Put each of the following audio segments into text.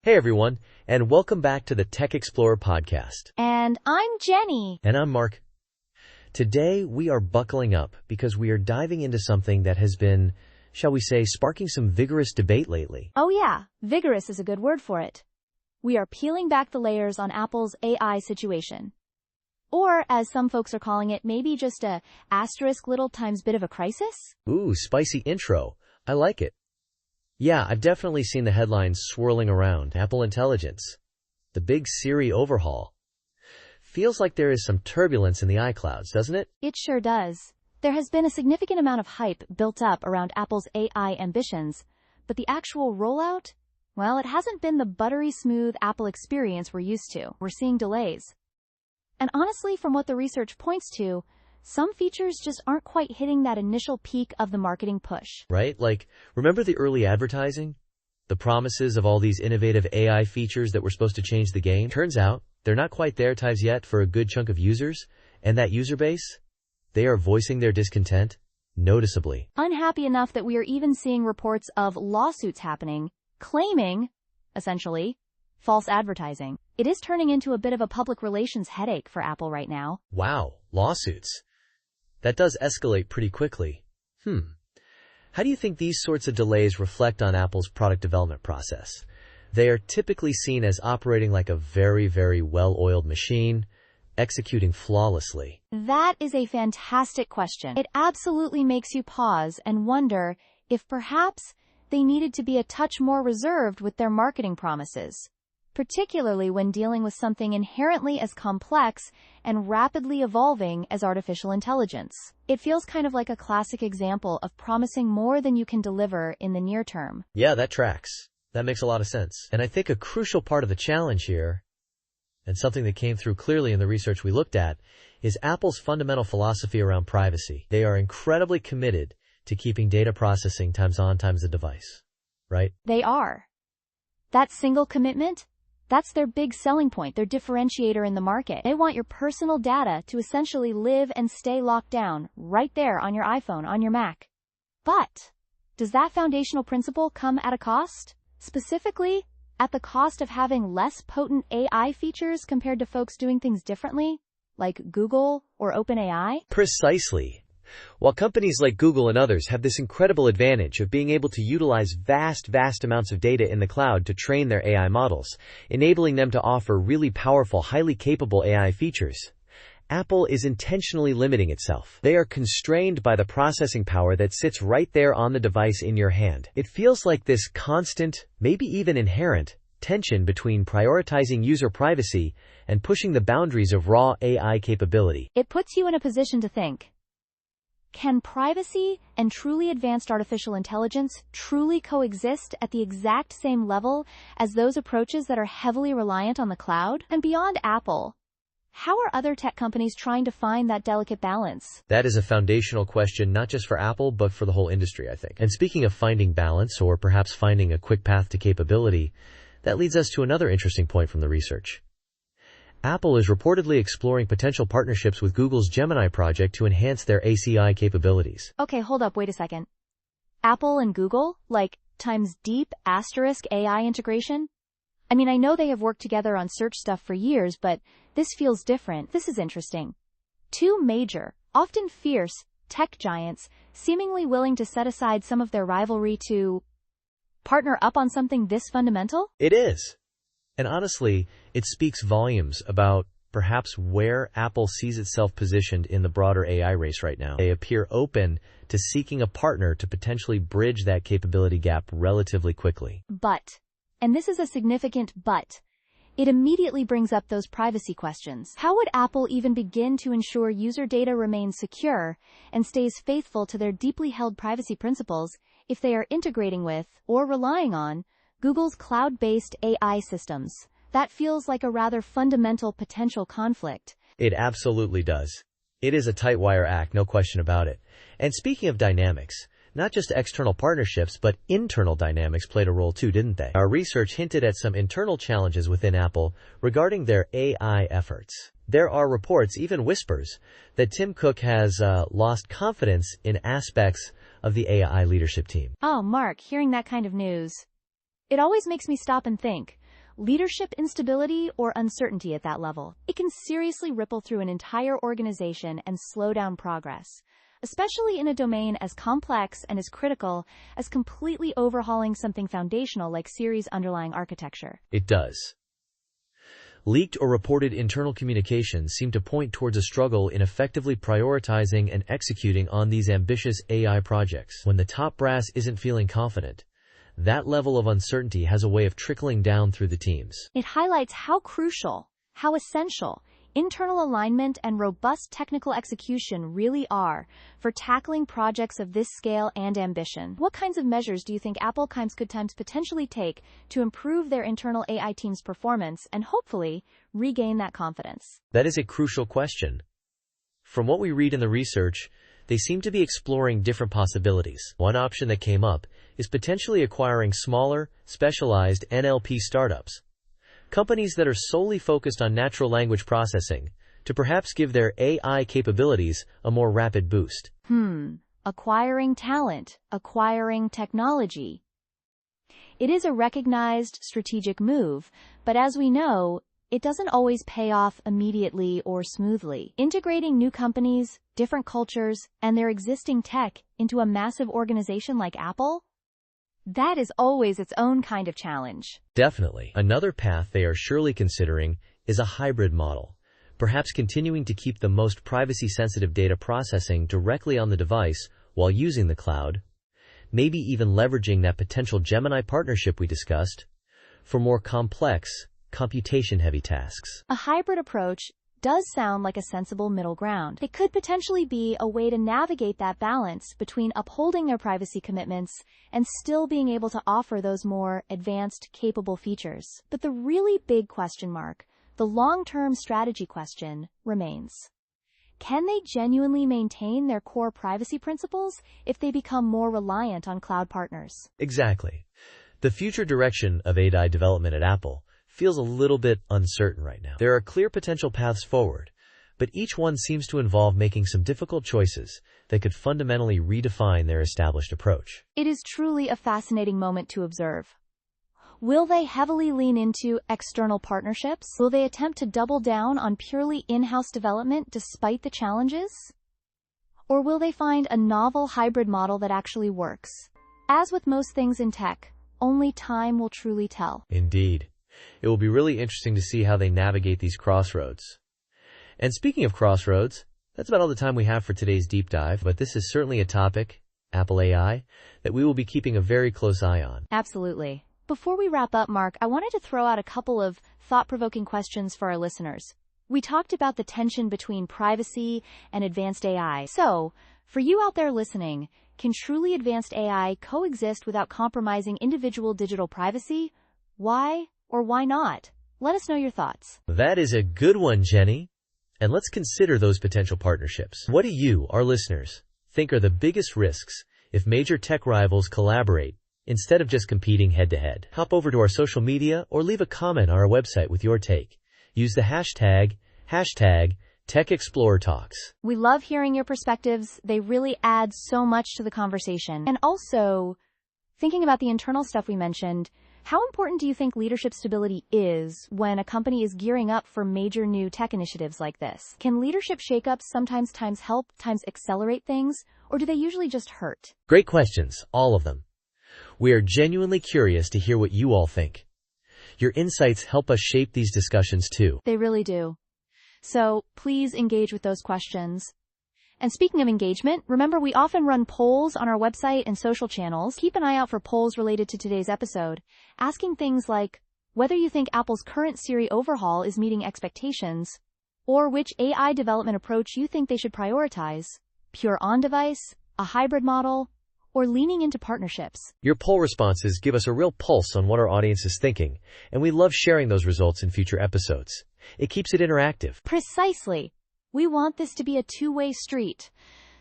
Hey everyone, and welcome back to the Tech Explorer podcast. And I'm Jenny. And I'm Mark. Today we are buckling up because we are diving into something that has been, shall we say, sparking some vigorous debate lately. Oh yeah, vigorous is a good word for it. We are peeling back the layers on Apple's AI situation. Or, as some folks are calling it, maybe just a asterisk little times bit of a crisis? Ooh, spicy intro. I like it. Yeah, I've definitely seen the headlines swirling around. Apple Intelligence. The big Siri overhaul. Feels like there is some turbulence in the iClouds, doesn't it? It sure does. There has been a significant amount of hype built up around Apple's AI ambitions, but the actual rollout? Well, it hasn't been the buttery smooth Apple experience we're used to. We're seeing delays. And honestly, from what the research points to, some features just aren't quite hitting that initial peak of the marketing push. Right? Like, remember the early advertising? The promises of all these innovative AI features that were supposed to change the game? Turns out, they're not quite there times yet for a good chunk of users. And that user base? They are voicing their discontent noticeably. Unhappy enough that we are even seeing reports of lawsuits happening, claiming, essentially, false advertising. It is turning into a bit of a public relations headache for Apple right now. Wow, lawsuits. That does escalate pretty quickly. How do you think these sorts of delays reflect on Apple's product development process? They are typically seen as operating like a very, very well-oiled machine, executing flawlessly. That is a fantastic question. It absolutely makes you pause and wonder if perhaps they needed to be a touch more reserved with their marketing promises, particularly when dealing with something inherently as complex and rapidly evolving as artificial intelligence. It feels kind of like a classic example of promising more than you can deliver in the near term. Yeah, that tracks. That makes a lot of sense. And I think a crucial part of the challenge here, and something that came through clearly in the research we looked at, is Apple's fundamental philosophy around privacy. They are incredibly committed to keeping data processing times on times the device, right? They are. That single commitment? That's their big selling point, their differentiator in the market. They want your personal data to essentially live and stay locked down right there on your iPhone, on your Mac. But does that foundational principle come at a cost? Specifically, at the cost of having less potent AI features compared to folks doing things differently, like Google or OpenAI? Precisely. While companies like Google and others have this incredible advantage of being able to utilize vast amounts of data in the cloud to train their AI models, enabling them to offer really powerful, highly capable AI features, Apple is intentionally limiting itself. They are constrained by the processing power that sits right there on the device in your hand. It feels like this constant, maybe even inherent, tension between prioritizing user privacy and pushing the boundaries of raw AI capability. It puts you in a position to think. Can privacy and truly advanced artificial intelligence truly coexist at the exact same level as those approaches that are heavily reliant on the cloud? And beyond Apple, how are other tech companies trying to find that delicate balance? That is a foundational question not just for Apple, but for the whole industry, I think. And speaking of finding balance, or perhaps finding a quick path to capability, that leads us to another interesting point from the research. Apple is reportedly exploring potential partnerships with Google's Gemini project to enhance their ACI capabilities. Okay, hold up, wait a second. Apple and Google? Like, times deep asterisk AI integration? I mean, I know they have worked together on search stuff for years, but this feels different. This is interesting. Two major, often fierce, tech giants seemingly willing to set aside some of their rivalry to partner up on something this fundamental? It is. And honestly, it speaks volumes about perhaps where Apple sees itself positioned in the broader AI race right now. They appear open to seeking a partner to potentially bridge that capability gap relatively quickly. But, and this is a significant but, it immediately brings up those privacy questions. How would Apple even begin to ensure user data remains secure and stays faithful to their deeply held privacy principles if they are integrating with, or relying on, Google's cloud-based AI systems? That feels like a rather fundamental potential conflict. It absolutely does. It is a tight wire act, no question about it. And speaking of dynamics, not just external partnerships, but internal dynamics played a role too, didn't they? Our research hinted at some internal challenges within Apple regarding their AI efforts. There are reports, even whispers, that Tim Cook has lost confidence in aspects of the AI leadership team. Oh, Mark, hearing that kind of news. It always makes me stop and think, Leadership instability or uncertainty at that level, it can seriously ripple through an entire organization and slow down progress, especially in a domain as complex and as critical as completely overhauling something foundational like Siri's underlying architecture. It does. Leaked or reported internal communications seem to point towards a struggle in effectively prioritizing and executing on these ambitious AI projects. When the top brass isn't feeling confident, that level of uncertainty has a way of trickling down through the teams. It highlights how crucial, how essential, internal alignment and robust technical execution really are for tackling projects of this scale and ambition. What kinds of measures do you think Apple could potentially take to improve their internal AI team's performance and hopefully regain that confidence? That is a crucial question. From what we read in the research, they seem to be exploring different possibilities. One option that came up is potentially acquiring smaller, specialized NLP startups, companies that are solely focused on natural language processing, to perhaps give their AI capabilities a more rapid boost. Acquiring talent, acquiring technology. It is a recognized strategic move, but as we know, it doesn't always pay off immediately or smoothly. Integrating new companies, different cultures, and their existing tech into a massive organization like Apple? That is always its own kind of challenge. Definitely. Another path they are surely considering is a hybrid model, perhaps continuing to keep the most privacy-sensitive data processing directly on the device while using the cloud, maybe even leveraging that potential Gemini partnership we discussed for more complex, computation-heavy tasks. A hybrid approach does sound like a sensible middle ground. It could potentially be a way to navigate that balance between upholding their privacy commitments and still being able to offer those more advanced, capable features. But the really big question mark, the long-term strategy question, remains. Can they genuinely maintain their core privacy principles if they become more reliant on cloud partners? Exactly. The future direction of AI development at Apple feels a little bit uncertain right now. There are clear potential paths forward, but each one seems to involve making some difficult choices that could fundamentally redefine their established approach. It is truly a fascinating moment to observe. Will they heavily lean into external partnerships? Will they attempt to double down on purely in-house development despite the challenges? Or will they find a novel hybrid model that actually works? As with most things in tech, only time will truly tell. Indeed. It will be really interesting to see how they navigate these crossroads. And speaking of crossroads, that's about all the time we have for today's deep dive, but this is certainly a topic, Apple AI, that we will be keeping a very close eye on. Absolutely. Before we wrap up, Mark, I wanted to throw out a couple of thought-provoking questions for our listeners. We talked about the tension between privacy and advanced AI. So, for you out there listening, can truly advanced AI coexist without compromising individual digital privacy? Why or why not? Let us know your thoughts. That is a good one, Jenny. And let's consider those potential partnerships. What do you, our listeners, think are the biggest risks if major tech rivals collaborate instead of just competing head-to-head? Hop over to our social media or leave a comment on our website with your take. Use the hashtag TechExplorerTalks. We love hearing your perspectives. They really add so much to the conversation. And also, thinking about the internal stuff we mentioned, how important do you think leadership stability is when a company is gearing up for major new tech initiatives like this? Can leadership shakeups sometimes help, times accelerate things, or do they usually just hurt? Great questions, all of them. We are genuinely curious to hear what you all think. Your insights help us shape these discussions too. They really do. So please engage with those questions. And speaking of engagement, remember we often run polls on our website and social channels. Keep an eye out for polls related to today's episode, asking things like whether you think Apple's current Siri overhaul is meeting expectations, or which AI development approach you think they should prioritize, pure on-device, a hybrid model, or leaning into partnerships. Your poll responses give us a real pulse on what our audience is thinking, and we love sharing those results in future episodes. It keeps it interactive. Precisely. We want this to be a two-way street.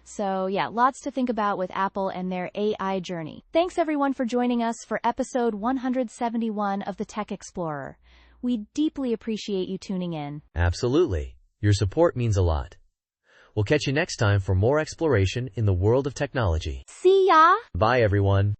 So yeah, lots to think about with Apple and their AI journey. Thanks everyone for joining us for episode 171 of the Tech Explorer. We deeply appreciate you tuning in. Absolutely. Your support means a lot. We'll catch you next time for more exploration in the world of technology. See ya! Bye everyone.